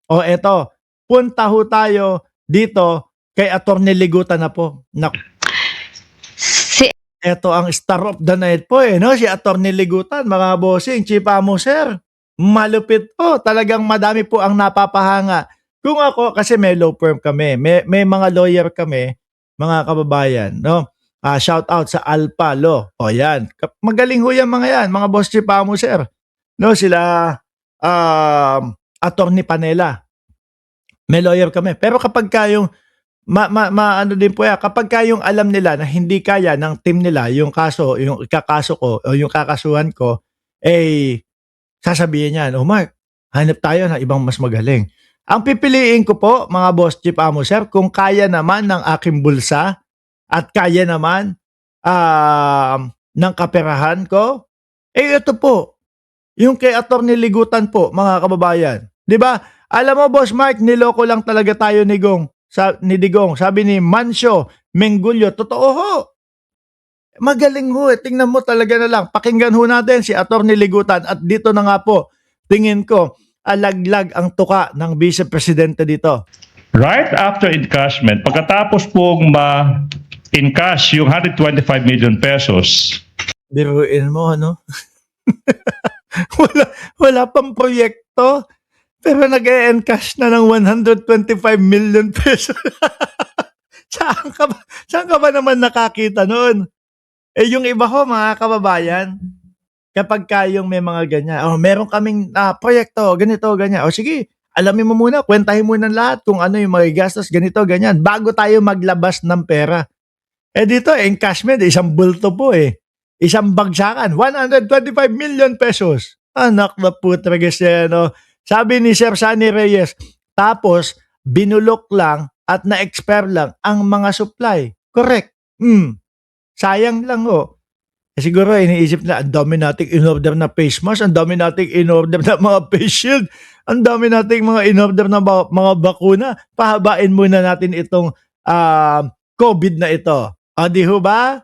O eto, punta ho tayo dito kay Attorney Ligutan na po. Si Eto ang star of the night po no? Si Attorney Ligutan, mga bossing, chipa mo sir. Malupit po, talagang madami po ang napapahanga. Kung ako, kasi may law firm kami, may mga lawyer kami, mga kababayan, no? Shout out sa Alpha Law. O yan, magaling ho yan mga yan, mga boss chipa mo sir. No, sila Attorney Panela. May lawyer kami. Pero kapag kayong ano din po yan, kapag kayong alam nila na hindi kaya ng team nila yung kaso, yung ikakaso ko o yung kakasuhan ko, sasabihin niyan, "Oh Mark, hanap tayo ng ibang mas magaling." Ang pipiliin ko po, mga boss chief amo sir, kung kaya naman ng aking bulsa at kaya naman ng kaperahan ko, ito po, yung kay Attorney Ligutan po, mga kababayan. 'Di ba? Alam mo, Boss Mark, niloko lang talaga tayo ni Digong. Sabi ni Mancio Mengulio, totoo ho. Magaling ho. Tingnan mo talaga na lang. Pakinggan ho natin si Attorney Ligutan. At dito na nga po, tingin ko, alaglag ang tuka ng Vice Presidente dito. Right after encashment, pagkatapos pong ma-encash yung 125 million pesos, Biruin mo, ano? wala pang proyekto. Pero nag-e-encash na ng 125 million pesos. Saan ka ba naman nakakita noon? Yung iba ho, mga kababayan, kapag kayong may mga ganyan, meron kaming proyekto, ganito, ganyan. Sige, alamin mo muna, kwentahin mo ng lahat kung ano yung mga gastos, ganito, ganyan, bago tayo maglabas ng pera. Dito, encashment, isang bulto po Isang bagsakan, 125 million pesos. Anak na putra kasi, no? Sabi ni Sir Sunny Reyes, tapos binulok lang at na-expire lang ang mga supply. Correct. Sayang lang siguro iniisip na ang dami nating in-order na face mask, ang dami nating in-order na mga face shield, ang dami nating mga in-order na mga bakuna. Pahabain muna natin itong COVID na ito. Di ho ba?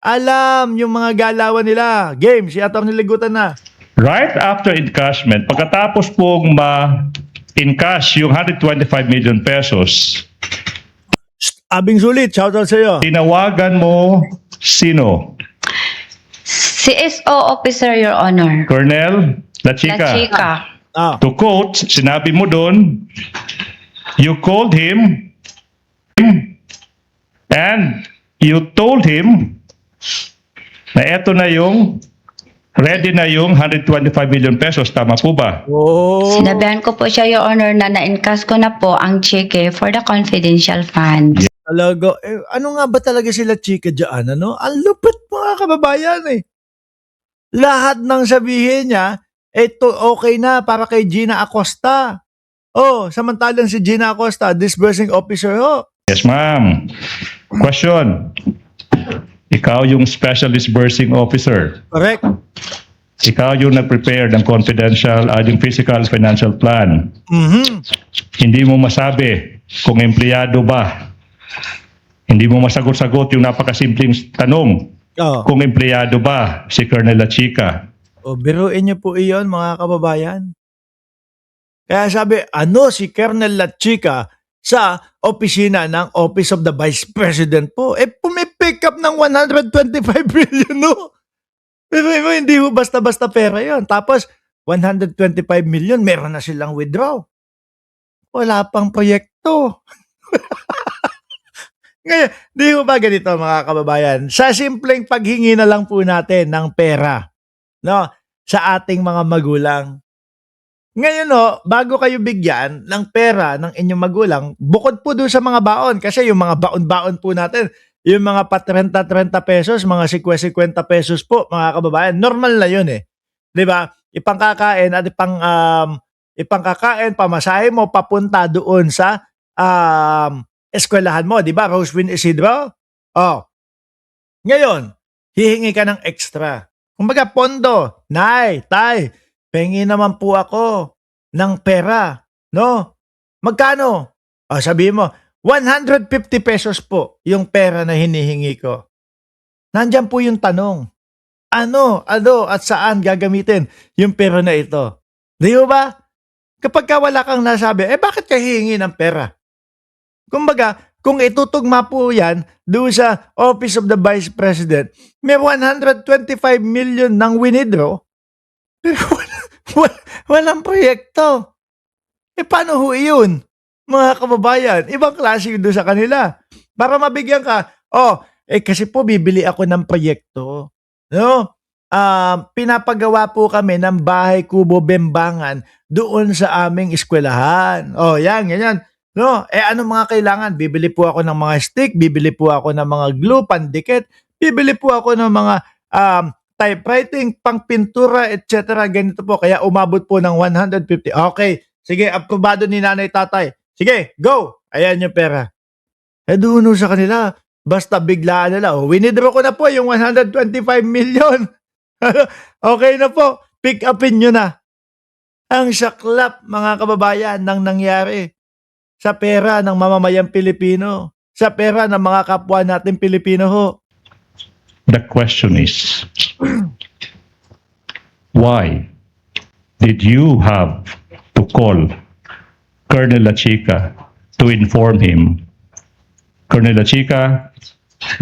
Alam yung mga galawan nila. Game, si Attorney Ligutan na. right after encashment, pagkatapos pong ma-encash yung 125 million pesos, Abing sulit, shoutout sa iyo. tinawagan mo sino? CSO officer, Your Honor. Colonel La La Chica. Chica. To quote, sinabi mo doon, you called him and you told him na eto na yung ready na yung 125 million pesos. Tama po ba? Sinabihan ko po siya, Your Honor, na na-encash ko na po ang cheque for the confidential funds. Talaga, ano nga ba talaga sila chika dyan, ano? Ang lupit mga kababayan Lahat ng sabihin niya, okay na para kay Gina Acosta. Samantalang si Gina Acosta, disbursing officer Yes, ma'am. Question. Ikaw yung special disbursing officer. Correct. Ikaw yung nag-prepare ng confidential, yung physical financial plan. Hindi mo masabi kung empleyado ba. Hindi mo masagot-sagot yung napakasimpleng tanong. Kung empleyado ba si Colonel La Chica. Biruin niyo po iyon, mga kababayan. Kaya sabi, si Colonel La Chica sa opisina ng Office of the Vice President po. Pumipick up ng 125 billion, no? Pero hindi ho basta-basta pera yon. Tapos, 125 million, meron na silang withdraw. Wala pang proyekto. Ngayon, di ho ba ganito mga kababayan? Sa simpleng paghingi na lang po natin ng pera, no, sa ating mga magulang. Ngayon bago kayo bigyan ng pera ng inyong magulang, bukod po doon sa mga baon, kasi yung mga baon-baon po natin, yung mga pa 30-30 pesos, mga 50-50 pesos po, mga kababayan, normal na yun 'Di ba? Ipangkakain at ipangkakain, pamasahe mo papunta doon sa eskwelahan mo, 'di ba? Rosewin Isidro. Ngayon, hihingi ka ng extra. Kumbaga pondo, nay, tay, pengi naman po ako ng pera, no? Magkano? Sabihin mo, 150 pesos po yung pera na hinihingi ko. Nandiyan po yung tanong. Ano, at saan gagamitin yung pera na ito? Di ba? Kapag ka wala kang nasabi, bakit ka hihingi ng pera? Kumbaga, kung itutugma po yan doon sa Office of the Vice President, may 125 million ng winidraw, pero walang proyekto. Paano ho yun? Mga kababayan, ibang klase yun doon sa kanila. Para mabigyan ka, kasi po bibili ako ng proyekto. No? Pinapagawa po kami ng bahay kubo bembangan doon sa aming eskwelahan. Yan, ganyan. No, ano mga kailangan? Bibili po ako ng mga stick, bibili po ako ng mga glue, pandikit, bibili po ako ng mga typewriting, pangpintura, etc. Ganito po. Kaya umabot po ng 150. Okay, sige, aprobado ni nanay tatay. Sige, go! Ayan yung pera. Doon sa kanila, basta biglaan nila. Winidraw ko na po yung 125 million. Okay na po, pick upin nyo na. Ang saklap, mga kababayan, ng nangyari sa pera ng mamamayang Pilipino, sa pera ng mga kapwa natin Pilipino ho. The question is, why did you have to call Colonel Lachica to inform him, Colonel Lachica,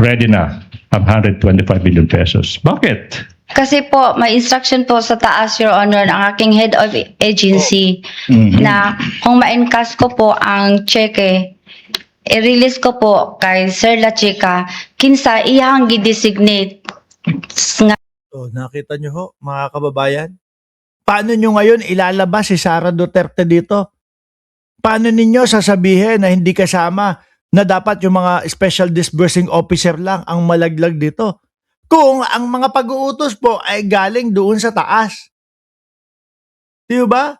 ready na ang 125 million pesos? Bakit? Kasi po, may instruction po sa taas, Your Honor, ang aking head of agency na kung ma-encash ko po ang cheque, i-release ko po kay Sir Lachica, kinsa iyang gi-designate nga Nakita nyo ho, mga kababayan? Paano nyo ngayon ilalabas si Sara Duterte dito? Paano ninyo sasabihin na hindi kasama na dapat yung mga special disbursing officer lang ang malaglag dito? Kung ang mga pag-uutos po ay galing doon sa taas. Di ba?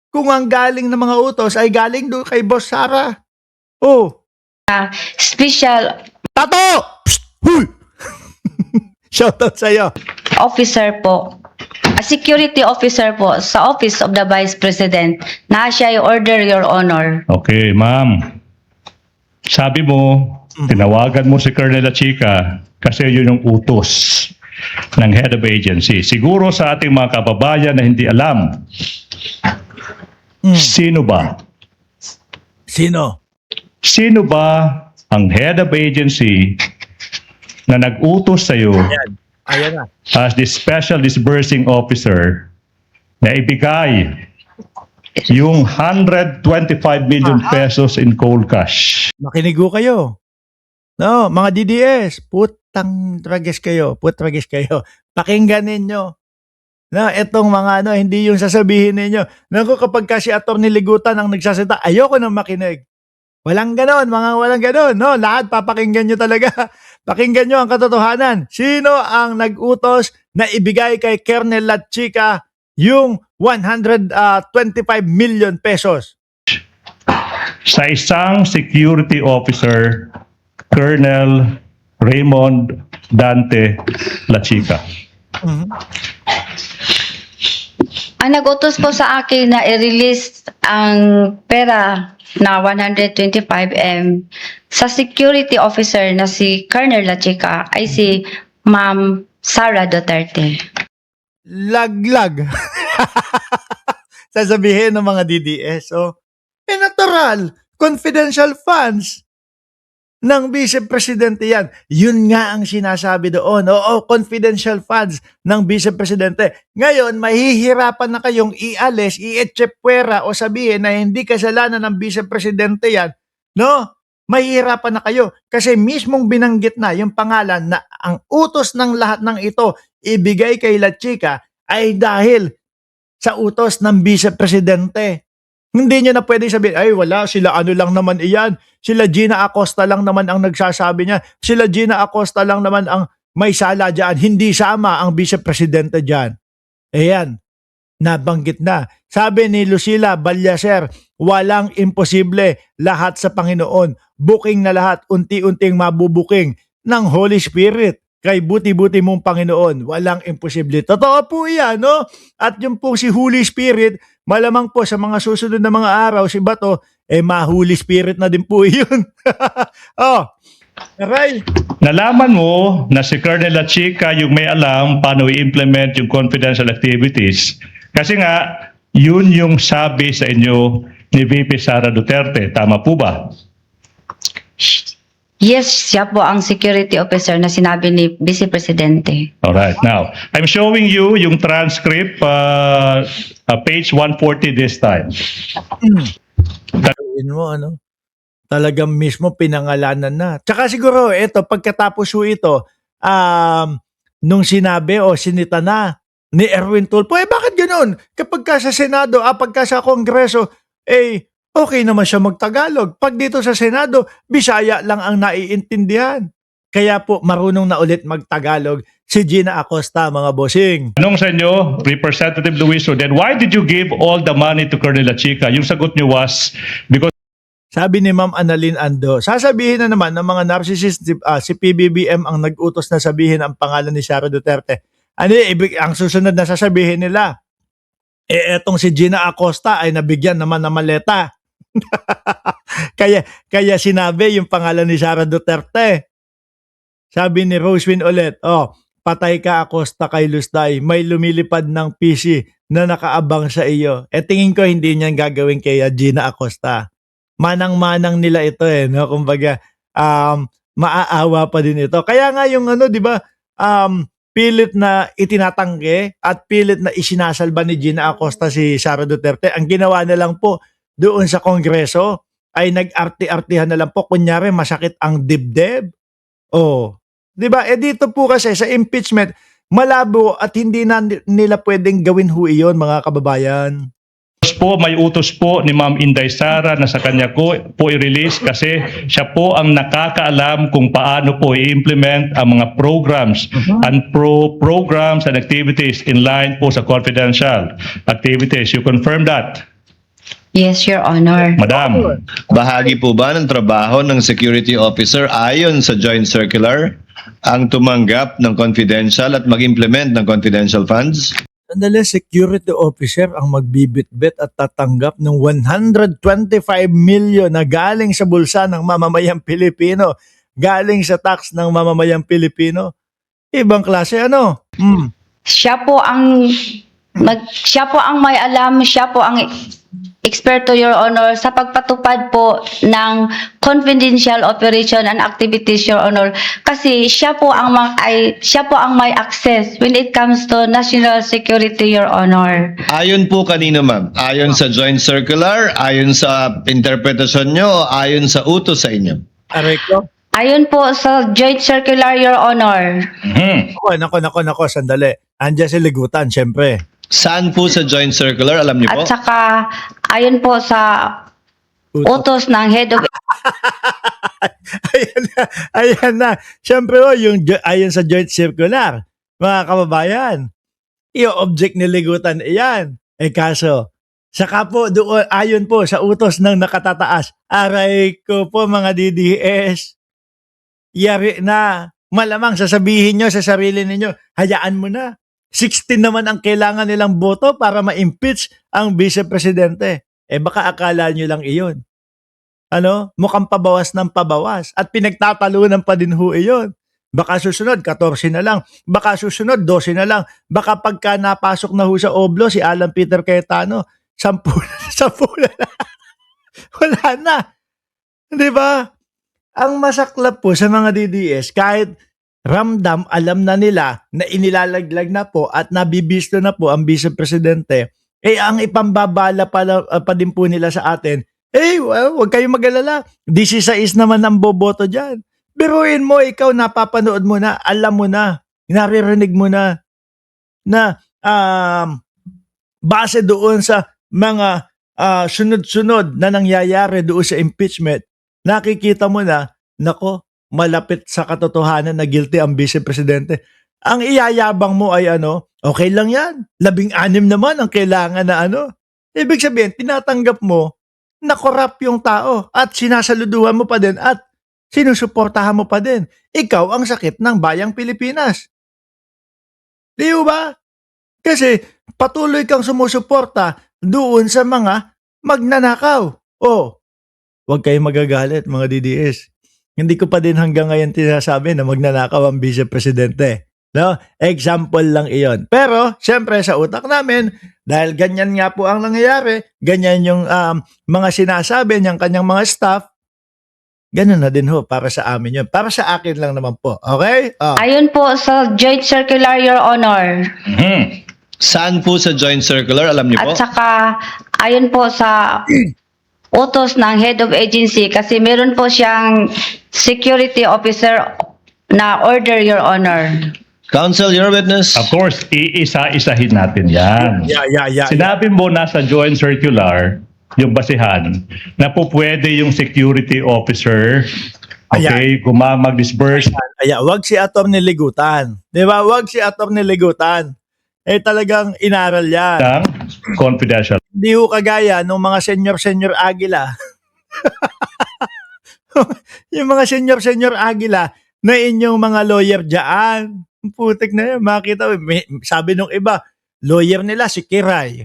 Kung ang galing ng mga utos ay galing doon kay Boss Sara. special Tato! Psst! Huy! Shoutout sa'yo. officer po, a security officer po sa Office of the Vice President na siya i-order, Your Honor. Okay, ma'am. Sabi mo, tinawagan mo si Colonel Lachica kasi yun yung utos ng head of agency. Siguro sa ating mga kababayan na hindi alam, sino ba? Sino? Sino ba ang head of agency na nag-utos sa'yo Ayan na. as the special disbursing officer na ibigay yung 125 million pesos in cold cash? Makinig ho kayo. No, mga DDS, putang trages kayo, Pakinggan ninyo. No, etong mga hindi yung sasabihin ninyo. Naku, kapag kasi Atty. Ligutan ang nagsasalita, ayoko nang makinig. Walang ganon, walang ganon. No, lahat papakinggan nyo talaga. Pakinggan nyo ang katotohanan. Sino ang nag-utos na ibigay kay Colonel Lachica yung 125 million pesos? Sa isang security officer, Colonel Raymond Dante Lachica. Ang nag-utos po sa akin na i-release ang pera na 125M sa security officer na si Colonel Lachica ay si Ma'am Sara Duterte. Laglag. Sasabihin ng mga DDS. Natural. Confidential funds ng Vice Presidente yan. Yun nga ang sinasabi doon. Confidential funds ng Vice Presidente. Ngayon, mahihirapan na kayong ialis, i-echepwera o sabihin na hindi kasalanan ng Vice Presidente yan. No? Mahihirapan na kayo. Kasi mismong binanggit na yung pangalan na ang utos ng lahat ng ito ibigay kay Lachica ay dahil sa utos ng Vice Presidente. Hindi nyo na pwedeng sabihin, ay wala, sila ano lang naman iyan. Sila Gina Acosta lang naman ang nagsasabi niya. Sila Gina Acosta lang naman ang may sala dyan. Hindi sama ang Vice Presidente dyan. Ayan, nabanggit na. Sabi ni Lucila Balyaser, walang imposible, lahat sa Panginoon. Booking na lahat, unti-unting mabubuking ng Holy Spirit. Kay buti-buti mong Panginoon, walang imposible. Totoo po yan, no? At yung po si Holy Spirit, malamang po sa mga susunod na mga araw, si Bato, ma-Holy Spirit na din po yun. Aray. Nalaman mo na si Colonel Lachica yung may alam paano i-implement yung confidential activities. Kasi nga, Yun yung sabi sa inyo ni VP Sara Duterte. Tama po ba? Yes, siya po ang security officer na sinabi ni Vice Presidente. Alright. Now, I'm showing you yung transcript, page 140 this time. Gawin mo, ano? Talagang mismo pinangalanan na. Tsaka siguro, ito, pagkatapos ho ito, nung sinabi o sinita na ni Erwin Tulfo, bakit ganun? Kapag ka sa Senado, pagka sa Kongreso, okay naman siya magtagalog. Pag dito sa Senado, Bisaya lang ang naiintindihan. Kaya po, marunong na ulit magtagalog si Gina Acosta, mga bossing. Tanong sa inyo, Representative Luiso, then why did you give all the money to Colonel Lachica? Yung sagot niyo was, because Sabi ni Ma'am Annalyn Ando, sasabihin na naman ng mga narcissist, si PBBM ang nag-utos na sabihin ang pangalan ni Sara Duterte. Ang susunod na sasabihin nila, etong si Gina Acosta ay nabigyan naman ng maleta. kaya sinabi yung pangalan ni Sara Duterte. Sabi ni Rosewin ulit, patay ka Acosta kay Lustay, may lumilipad ng PC na nakaabang sa iyo. Tingin ko hindi niyan gagawin kay Gina Acosta. Manang-manang nila ito no? Kumbaga, maaawa pa din ito. Kaya nga yung di ba, pilit na itinatangke at pilit na isinasalba ni Gina Acosta si Sara Duterte. Ang ginawa na lang po doon sa Kongreso ay nag-arti-artihan na lang po. Kunyari, masakit ang dibdib. Di ba? Dito po kasi sa impeachment, malabo at hindi na nila pwedeng gawin ho iyon, mga kababayan. may utos po ni Ma'am Inday Sara na sa kanya po i-release kasi siya po ang nakakaalam kung paano po i-implement ang mga programs and programs and activities in line po sa confidential activities. You confirm that? Yes, Your Honor. Madam. Bahagi po ba ng trabaho ng security officer ayon sa joint circular ang tumanggap ng confidential at mag-implement ng confidential funds? Sandali, security officer ang magbibitbit at tatanggap ng 125 million na galing sa bulsa ng mamamayang Pilipino, galing sa tax ng mamamayang Pilipino. Ibang klase Siya po ang may alam, siya po ang eksperto, Your Honor, sa pagpatupad po ng confidential operation and activities, Your Honor. Kasi siya po ang may access when it comes to national security, Your Honor. Ayon po kanino, ma'am? Ayon sa joint circular, ayon sa interpretasyon nyo, ayon sa utos sa inyo? Areko? Ayon po sa joint circular, Your Honor. Nako, sandali. Andiyan si Ligutan, syempre. Saan po sa joint circular? Alam niyo po? At saka, ayon po sa utos ng head of... ayan na. Siyempre ayon sa joint circular, mga kababayan, i-object ni Ligutan iyan. Kaso, saka po doon, ayon po sa utos ng nakatataas, aray ko po mga DDS, yari na. Malamang sasabihin nyo sa sarili ninyo, hayaan mo na. 16 naman ang kailangan nilang boto para ma-impeach ang Vice Presidente. Baka akala nyo lang iyon. Mukhang pabawas ng pabawas. At pinagtatalunan pa din ho iyon. Baka susunod, 14 na lang. Baka susunod, 12 na lang. Baka pagka napasok na ho sa Oblo, si Alan Peter Cayetano, 10 na lang. Wala na. Di ba? Ang masaklap po sa mga DDS, kahit ramdam, alam na nila na inilalaglag na po at nabibisto na po ang Vice Presidente, ang ipambabala pa din po nila sa atin, huwag kayong mag-alala, 16 naman ang boboto dyan. Biruin mo, ikaw napapanood mo na, alam mo na, naririnig mo na base doon sa mga sunod-sunod na nangyayari doon sa impeachment, nakikita mo na, nako, malapit sa katotohanan na guilty ang Vice Presidente. Ang iyayabang mo ay okay lang yan. 16 naman ang kailangan na Ibig sabihin, tinatanggap mo na corrupt yung tao at sinasaluduhan mo pa din at sinusuportahan mo pa din. Ikaw ang sakit ng bayang Pilipinas. Di ba? Kasi patuloy kang sumusuporta doon sa mga magnanakaw. Huwag kayong magagalit mga DDS. Hindi ko pa din hanggang ngayon tinasabi na magnanakaw ang Vice Presidente. No? Example lang iyon. Pero, syempre, sa utak namin, dahil ganyan nga po ang nangyayari, ganyan yung mga sinasabi niyang kanyang mga staff, ganun na din ho para sa amin yun. Para sa akin lang naman po. Okay? Ayon po sa Joint Circular, Your Honor. Mhm. Saan po sa joint circular? Alam niyo po? At saka, ayon po sa utos ng head of agency, kasi meron po siyang security officer na order, Your Honor. Counsel, your witness. Of course, iisa-isahin natin yan. Yeah. Sinabi mo na sa joint circular, yung basihan, na po pwede yung security officer, okay, mag-disperse. Wag si Atty. Ligutan. Di ba? Wag si Atty. Ligutan. Talagang inaral yan. ng confidential. Hindi ho kagaya nung mga senior Agila. Yung mga senior Agila na inyong mga lawyer dyan. Putik na yan. Makita, sabi nung iba, lawyer nila si Kiray.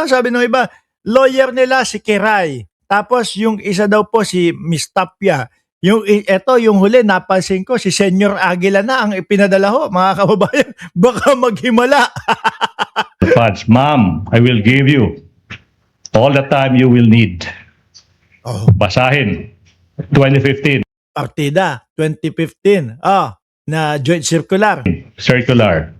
Sabi nung iba, lawyer nila si Kiray. Tapos yung isa daw po si Miss Tapia. Yung huli, napansin ko, si Senior Aguila na ang ipinadala ho, mga kababayan. Baka maghimala. Funds. Ma'am, I will give you all the time you will need. Basahin. 2015 Partida, 2015. Na joint circular. circular.